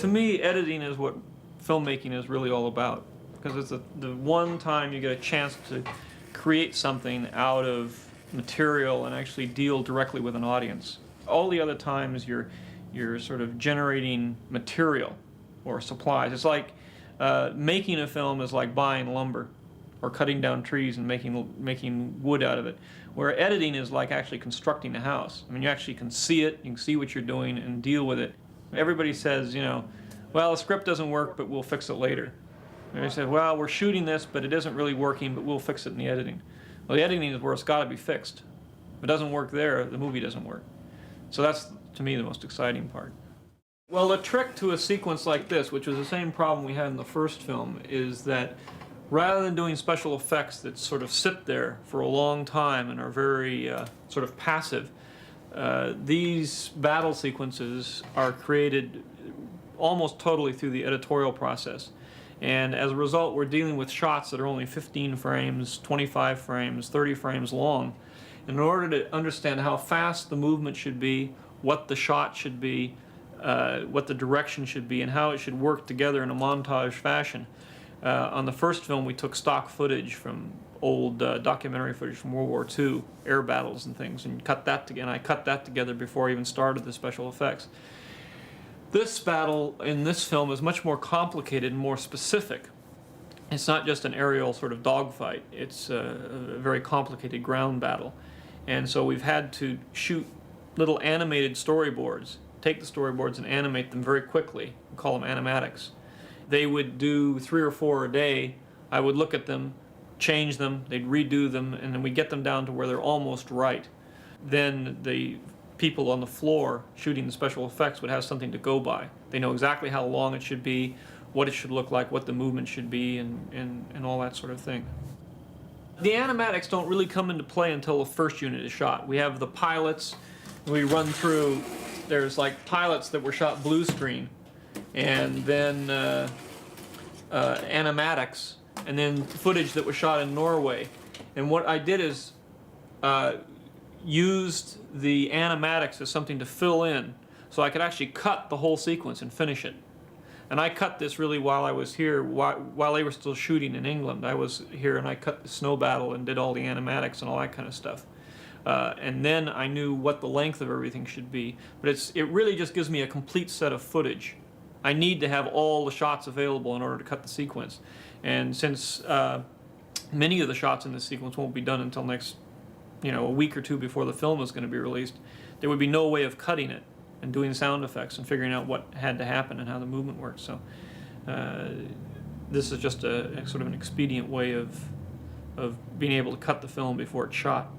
To me, editing is what filmmaking is really all about, because it's the one time you get a chance to create something out of material and actually deal directly with an audience. All the other times you're sort of generating material or supplies. It's like making a film is like buying lumber or cutting down trees and making wood out of it, where editing is like actually constructing a house. I mean, you actually can see it, you can see what you're doing and deal with it. Everybody says, you know, well, the script doesn't work, but we'll fix it later. And they say, well, we're shooting this, but it isn't really working, but we'll fix it in the editing. Well, the editing is where it's got to be fixed. If it doesn't work there, the movie doesn't work. So that's, to me, the most exciting part. Well, the trick to a sequence like this, which was the same problem we had in the first film, is that rather than doing special effects that sort of sit there for a long time and are very sort of passive, these battle sequences are created almost totally through the editorial process. And as a result, we're dealing with shots that are only 15 frames, 25 frames, 30 frames long. And in order to understand how fast the movement should be, what the shot should be, what the direction should be, and how it should work together in a montage fashion. On the first film, we took stock footage from old documentary footage from World War II, air battles and things, and cut that together. And I cut that together before I even started the special effects. This battle in this film is much more complicated and more specific. It's not just an aerial sort of dogfight. It's a very complicated ground battle. And so we've had to shoot little animated storyboards, take the storyboards and animate them very quickly. We call them animatics. They would do 3 or 4 a day. I would look at them, change them, they'd redo them, and then we get them down to where they're almost right. Then the people on the floor shooting the special effects would have something to go by. They know exactly how long it should be, what it should look like, what the movement should be, and all that sort of thing. The animatics don't really come into play until the first unit is shot. We have the pilots, we run through, there's like pilots that were shot blue screen, and then animatics, and then footage that was shot in Norway. And what I did is used the animatics as something to fill in, so I could actually cut the whole sequence and finish it. And I cut this really while I was here, while they were still shooting in England. I was here and I cut the snow battle and did all the animatics and all that kind of stuff. And then I knew what the length of everything should be. But it really just gives me a complete set of footage. I need to have all the shots available in order to cut the sequence. And since many of the shots in this sequence won't be done until next, a week or 2 before the film is going to be released, there would be no way of cutting it and doing sound effects and figuring out what had to happen and how the movement works. So this is just a sort of an expedient way of being able to cut the film before it's shot.